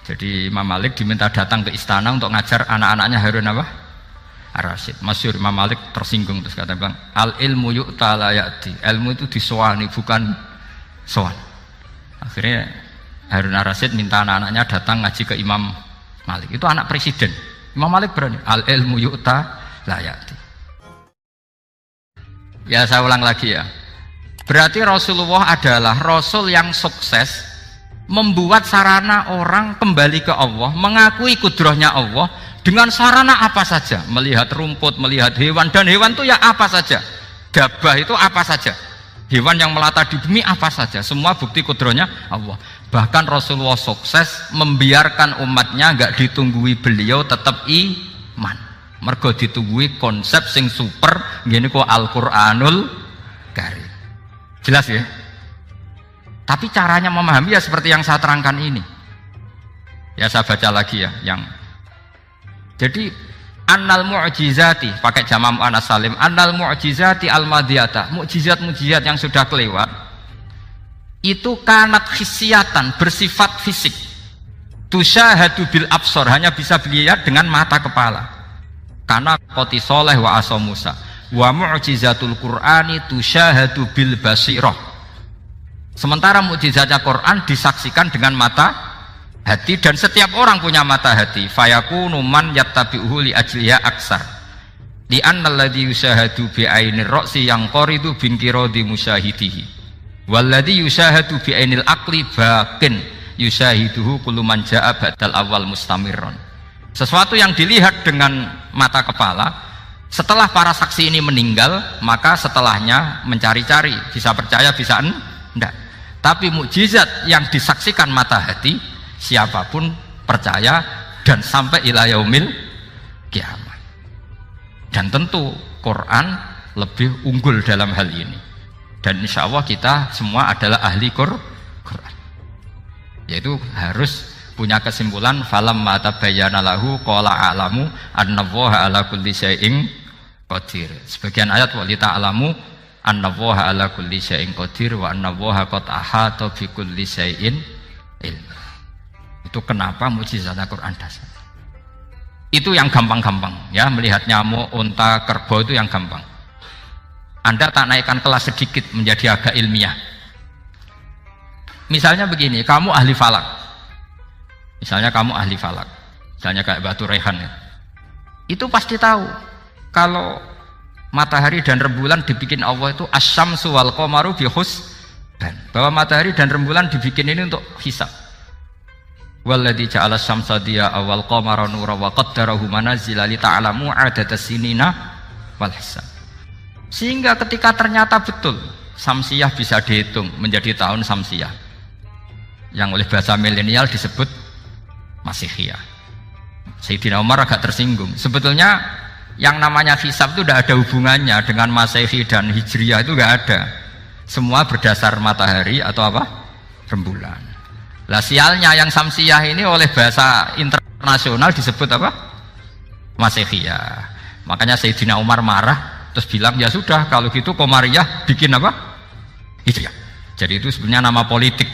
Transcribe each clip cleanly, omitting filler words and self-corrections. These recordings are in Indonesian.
Jadi Imam Malik diminta datang ke istana untuk ngajar anak-anaknya Harun apa? Ar-Rasyid. Masyhur Imam Malik tersinggung terus kata bilang, al ilmu yu'ta la ya'ti. Ilmu itu disowani bukan sowan. Akhirnya Harun Ar-Rasyid minta anak-anaknya datang ngaji ke Imam Malik. Itu anak presiden. Imam Malik berani, al ilmu yu'ta la ya'ti. Ya saya ulang lagi ya. Berarti Rasulullah adalah Rasul yang sukses membuat sarana orang kembali ke Allah, mengakui kudrahnya Allah dengan sarana apa saja, melihat rumput, melihat hewan, dan hewan itu ya apa saja, gabah itu apa saja, hewan yang melata di bumi apa saja, semua bukti kudrahnya Allah. Bahkan Rasulullah sukses membiarkan umatnya nggak ditunggui beliau tetap iman, mergo ditunggui konsep sing super gini kok Al-Qur'anul Karim. Jelas ya? Tapi caranya memahami ya seperti yang saya terangkan ini. Ya saya baca lagi ya yang jadi annal mu'jizati pakai jamak muannas salim, annal mu'jizati al-madiyata, mukjizat-mukjizat yang sudah kelewat itu kanat khisyatan, bersifat fisik. Tusyahadu bil absor, hanya bisa dilihat dengan mata kepala. Karena qoti soleh wa asa Musa. Wa mu'jizatul Qur'ani tusyahadu bil basirah. Sementara mukjizatnya Quran disaksikan dengan mata hati, dan setiap orang punya mata hati. Fayakunu man yattabi'uhu li ajliha aksar. Li anna alladhi yushahadu bi ainir ra'si yang qaridu bin qiradi musyahidihi. Walladhi yushahadu bi ainil aqli baqin yushahiduhu kullu man ja'a badal awal mustamirron. Sesuatu yang dilihat dengan mata kepala, setelah para saksi ini meninggal, maka setelahnya mencari-cari, bisa percaya bisa enggak. Tapi mukjizat yang disaksikan mata hati, siapapun percaya dan sampai ila yaumil kiamat. Dan tentu Quran lebih unggul dalam hal ini. Dan insya Allah kita semua adalah ahli Quran. Yaitu harus punya kesimpulan falam mata tabayyana lahu qala a'lamu annallaha ala kulli syai'in qadir. Sebagian ayat wa li ta'lamu annallaha ala kulli syai'in qadir wa annallaha qad ahata bi kulli syai'in ilma. Itu kenapa mukjizat Al-Qur'an dasar. Itu yang gampang-gampang ya, melihat nyamuk, unta, kerbau itu yang gampang. Anda tak naikkan kelas sedikit menjadi agak ilmiah. Misalnya begini, kamu ahli falak. Misalnya kamu ahli falak. Misalnya kayak Batu Rehan ya. Itu pasti tahu kalau matahari dan rembulan dibikin Allah itu asyamsu wal qamaru bi husban. Bahwa matahari dan rembulan dibikin ini untuk hisab. Walladzi ja'ala syamsa diya'a wal qamara nura wa qaddarahu manazila li ta'lamu 'adadas sinina wal hisab. Sehingga ketika ternyata betul Samsiyah bisa dihitung menjadi tahun Samsiyah yang oleh bahasa milenial disebut Masihiyah. Sayyidina Umar agak tersinggung. Sebetulnya yang namanya hisab itu tidak ada hubungannya dengan Masehi dan Hijriyah, itu tidak ada. Semua berdasar matahari atau apa? Rembulan. Lah sialnya yang Samsiyah ini oleh bahasa internasional disebut apa? Masihiyah. Makanya Sayyidina Umar marah terus bilang ya sudah kalau gitu Qamariyah bikin apa? Hijriyah. Jadi itu sebenarnya nama politik.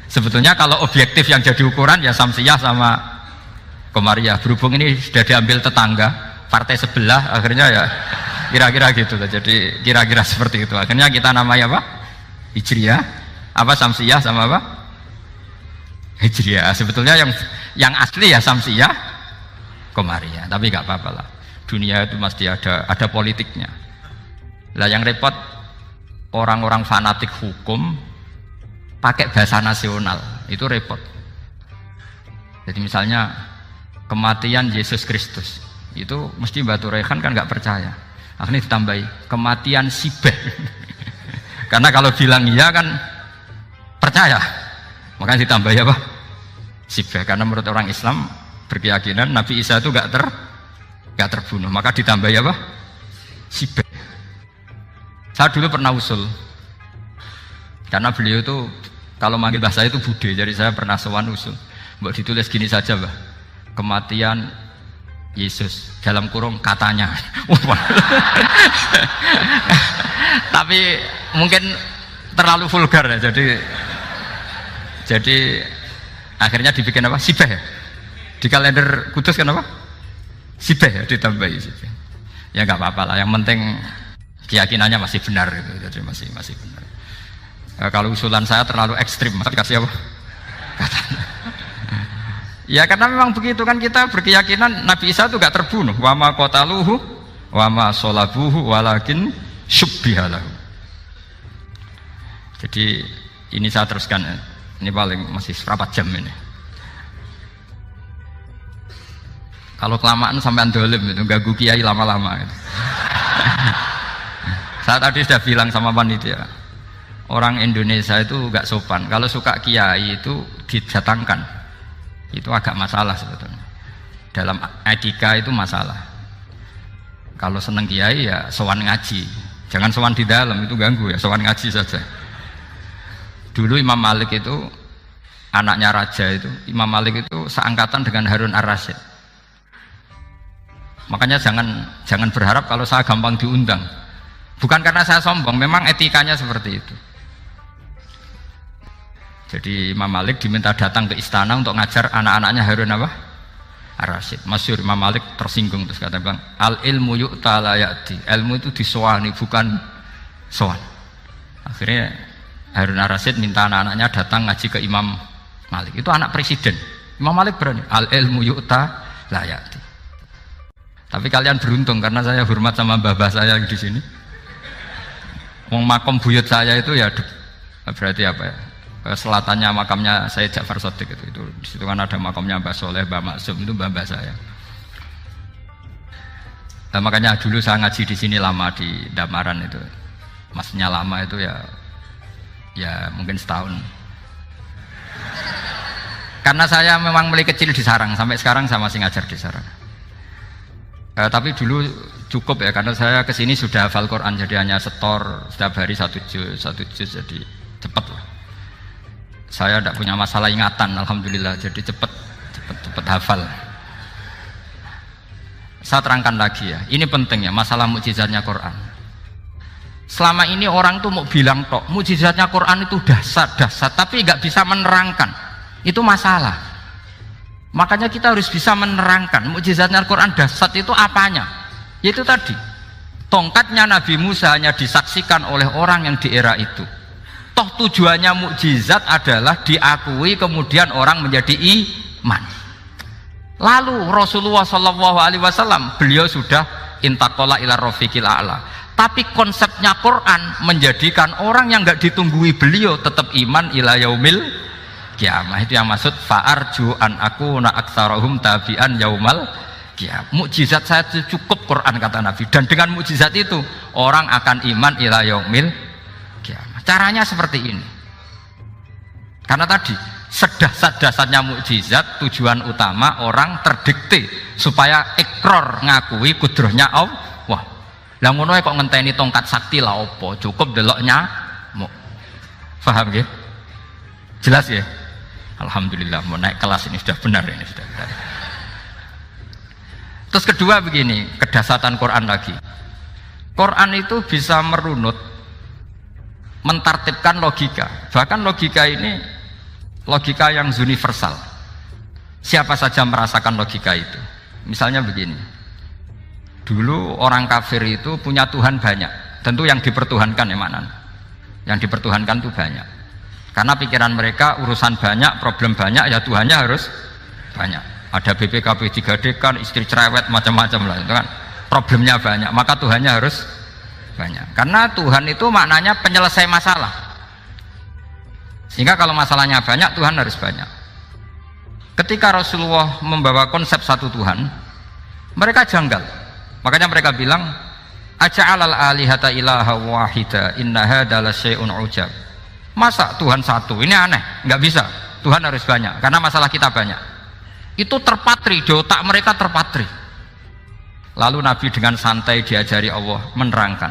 Sebetulnya kalau objektif yang jadi ukuran ya Samsiyah sama Qamariyah. Berhubung ini sudah diambil tetangga partai sebelah, akhirnya ya kira-kira gitu. Jadi kira-kira seperti itu. Akhirnya kita namanya apa? Hijriyah. Apa Samsiyah sama apa? Hijriyah. Sebetulnya yang asli ya Samsiyah, Qamariyah. Tapi nggak apa-apa lah. Dunia itu mesti ada politiknya. Lah yang repot orang-orang fanatik hukum pakai bahasa nasional, itu repot. Jadi misalnya kematian Yesus Kristus, itu mesti Batu Rehan kan nggak percaya. Akhirnya ditambahi kematian Sibeh. Karena kalau bilang iya kan percaya, makanya ditambahi apa? Sibeh. Karena menurut orang Islam berkeyakinan Nabi Isa itu nggak terbunuh, maka ditambahi apa? Sibeh. Saya dulu pernah usul, karena beliau itu kalau manggil bahasa itu bude, jadi saya pernah sowan usul. Mbok ditulis gini saja, Mbah. Kematian Yesus dalam kurung katanya. Tapi mungkin terlalu vulgar ya, jadi Akhirnya dibikin apa? Sibeh ya? Di kalender Kudus kan apa? Sibeh ya, ditambahi Sibeh. Ya nggak apa-apa lah, yang penting keyakinannya masih benar gitu. Jadi masih benar. Kalau usulan saya terlalu ekstrim, masa dikasih apa? Ya karena memang begitu kan, kita berkeyakinan Nabi Isa itu gak terbunuh. Wa ma qataluhu wa ma sholabuhu walakin syubbihalahu. Jadi ini saya teruskan ya. Ini paling masih 4 jam ini. Kalau kelamaan sampai dolim itu ganggu kiai lama-lama gitu. Saya tadi sudah bilang sama panitia, orang Indonesia itu gak sopan. Kalau suka kiai itu didatangkan. Itu agak masalah sebetulnya. Dalam etika itu masalah. Kalau seneng kiai ya sowan ngaji. Jangan sowan di dalam, itu ganggu ya, sowan ngaji saja. Dulu Imam Malik itu anaknya raja itu, Imam Malik itu seangkatan dengan Harun Ar-Rasyid. Makanya jangan berharap kalau saya gampang diundang. Bukan karena saya sombong, memang etikanya seperti itu. Jadi Imam Malik diminta datang ke istana untuk ngajar anak-anaknya Harun apa? Ar-Rasyid. Masyhur Imam Malik tersinggung terus kata bilang, al ilmu yu'ta la ya'ti. Ilmu itu disowani bukan sowan. Akhirnya Harun Ar-Rasyid minta anak-anaknya datang ngaji ke Imam Malik. Itu anak presiden. Imam Malik berani, al ilmu yu'ta la ya'ti. Tapi kalian beruntung karena saya hormat sama mbah-mbah saya yang di sini. Wong makom buyut saya itu ya berarti apa ya? Selatannya makamnya Sayyid Ja'far Shadiq itu di situ kan ada makamnya Mbah Soleh, Mbah Maksum, itu mbah-mbah saya. Nah, makanya dulu saya ngaji di sini lama di Damaran itu. Maksudnya lama itu ya mungkin setahun. Karena saya memang mulai kecil di sarang, sampai sekarang saya masih ngajar di sarang. Tapi dulu cukup ya, karena saya kesini sudah hafal Quran, jadi hanya setor setiap hari satu juz, jadi cepat lah. Saya tidak punya masalah ingatan, alhamdulillah, jadi cepat hafal. Saya terangkan lagi ya, ini penting ya, masalah mukjizatnya Quran. Selama ini orang tuh mau bilang tok, mukjizatnya Quran itu dahsyat, tapi nggak bisa menerangkan. Itu masalah. Makanya kita harus bisa menerangkan mukjizatnya Quran dahsyat itu apanya. Yaitu tadi, tongkatnya Nabi Musa hanya disaksikan oleh orang yang di era itu. Toh tujuannya mukjizat adalah diakui kemudian orang menjadi iman. Lalu Rasulullah SAW beliau sudah intaqala ila rafiqil a'la. Tapi konsepnya Quran menjadikan orang yang nggak ditunggui beliau tetap iman ila yaumil kiamah. Itu yang maksud fa'arju an akuna aktsarahum tabi'an yaumal kiamah. Mukjizat saya itu cukup Quran kata Nabi, dan dengan mukjizat itu orang akan iman ila yaumil kiamah. Caranya seperti ini. Karena tadi sedahsyat-dahsyatnya mukjizat, tujuan utama orang terdikte supaya ikror ngakui kudrohnya Allah. Lah ngono kok ngenteni tongkat sakti lah opo? Cukup deloknya. Paham nggih? Jelas ya? Alhamdulillah, mau naik kelas ini sudah benar ini sudah benar. Terus kedua begini, kedahsyatan Quran lagi. Quran itu bisa merunut, mentartibkan logika. Bahkan logika ini logika yang universal. Siapa saja merasakan logika itu. Misalnya begini, dulu orang kafir itu punya Tuhan banyak. Tentu yang dipertuhankan ya mana? Yang dipertuhankan itu banyak. Karena pikiran mereka urusan banyak, problem banyak, ya Tuhannya harus banyak. Ada BPKB 3D kan, istri cerewet macam-macam lah, itu kan problemnya banyak, maka Tuhannya harus banyak. Karena Tuhan itu maknanya penyelesai masalah. Sehingga kalau masalahnya banyak, Tuhan harus banyak. Ketika Rasulullah membawa konsep satu Tuhan, mereka janggal. Makanya mereka bilang, aja'alal alihata ilaha wahida inna hadza lasyai'un ujab. Masa Tuhan satu? Ini aneh, nggak bisa. Tuhan harus banyak, karena masalah kita banyak. Itu terpatri, di otak mereka terpatri. Lalu Nabi dengan santai diajari Allah menerangkan,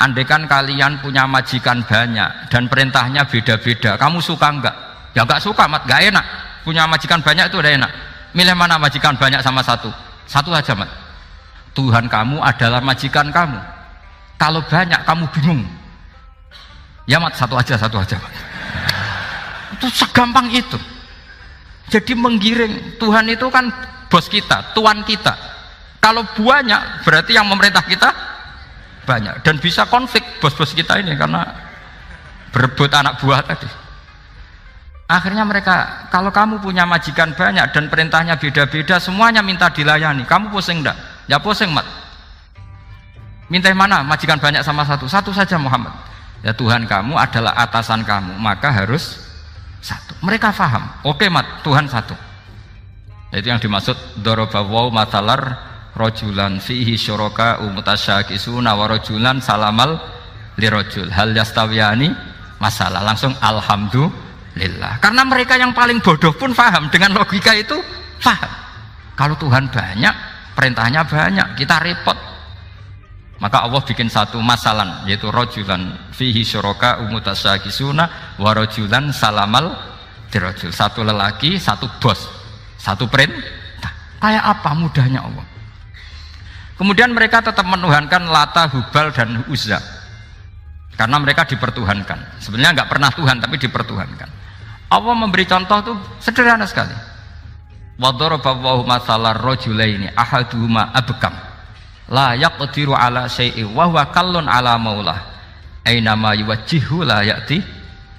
andaikan kalian punya majikan banyak dan perintahnya beda-beda, kamu suka enggak? Ya enggak suka, mat, enggak enak. Punya majikan banyak itu udah enak. Milih mana majikan banyak sama satu? Satu aja, mat. Tuhan kamu adalah majikan kamu. Kalau banyak kamu bingung. Ya mat, satu aja mat. Itu segampang itu. Jadi menggiring. Tuhan itu kan bos kita, tuan kita. Kalau banyak berarti yang memerintah kita banyak, dan bisa konflik bos-bos kita ini karena berebut anak buah tadi. Akhirnya mereka, kalau kamu punya majikan banyak dan perintahnya beda-beda, semuanya minta dilayani, kamu pusing enggak? Ya pusing, Mat. Minta mana? Majikan banyak sama satu? Satu saja, Muhammad. Ya Tuhan kamu adalah atasan kamu, maka harus satu. Mereka faham. Oke, Mat, Tuhan satu. Itu yang dimaksud dorobawaw matalar rojulan fihi syuraka umutasyakisuna wa rojulan salamal lirojul hal yastawiyani masalah. Langsung alhamdulillah. Karena mereka yang paling bodoh pun faham dengan logika itu, faham. Kalau Tuhan banyak, perintahnya banyak, kita repot. Maka Allah bikin satu masalan, yaitu rojulan fihi syuraka umutasyakisuna wa rojulan salamal lirojul. Satu lelaki, satu bos, satu perintah. Kayak apa mudahnya Allah. Kemudian mereka tetap menuhankan Lata, Hubal dan Uzza karena mereka dipertuhankan. Sebenarnya nggak pernah Tuhan tapi dipertuhankan. Allah memberi contoh tuh sederhana sekali. Wa daraballahu mathalar rajulaini ahaduhuma abkam la yaqdiru ala syai'in wa huwa kallun ala maulah aina ma yuwajjihu la ya'ti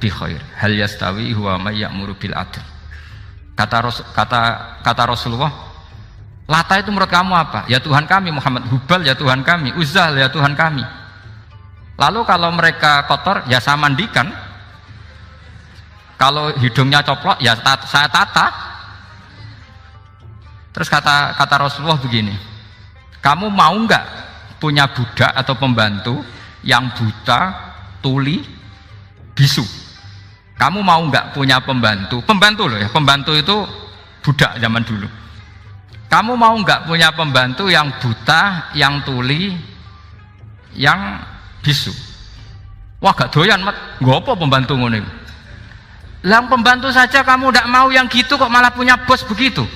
bi khair hal yastawi huwa may ya'muru bil adl. Kata Rasulullah, Lata itu menurut kamu apa? Ya Tuhan kami. Muhammad. Hubal ya Tuhan kami. Uzzah ya Tuhan kami. Lalu kalau mereka kotor ya saya mandikan, kalau hidungnya coplok ya saya tata. Terus kata Rasulullah begini, kamu mau nggak punya budak atau pembantu yang buta, tuli, bisu? Kamu mau nggak punya pembantu loh ya, pembantu itu budak zaman dulu. Kamu mau nggak punya pembantu yang buta, yang tuli, yang bisu? Wah gak doyan, Mat. Nggak apa pembantu ngono. Lah pembantu saja kamu nggak mau yang gitu, kok malah punya bos begitu?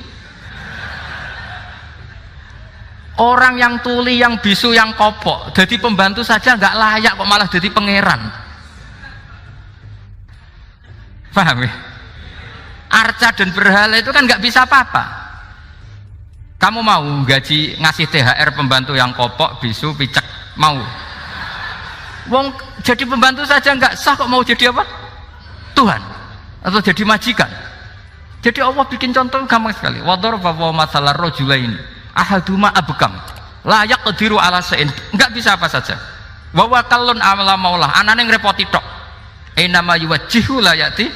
Orang yang tuli, yang bisu, yang kopok, jadi pembantu saja nggak layak, kok malah jadi pangeran. Paham ya? Arca dan berhala itu kan nggak bisa apa-apa. Kamu mau gaji ngasih THR pembantu yang kopok, bisu, picek? Mau? Wong jadi pembantu saja nggak sah, kok mau jadi apa? Tuhan atau jadi majikan? Jadi Allah bikin contoh gampang sekali. Wa daraballahu mathalar rajulaini ahaduma abkam la yaqdiru ala syai'in, nggak bisa apa saja. Wa huwa kallun ala maulah, anane ngrepoti tok. Aina ma yuwajjihu la ya'ti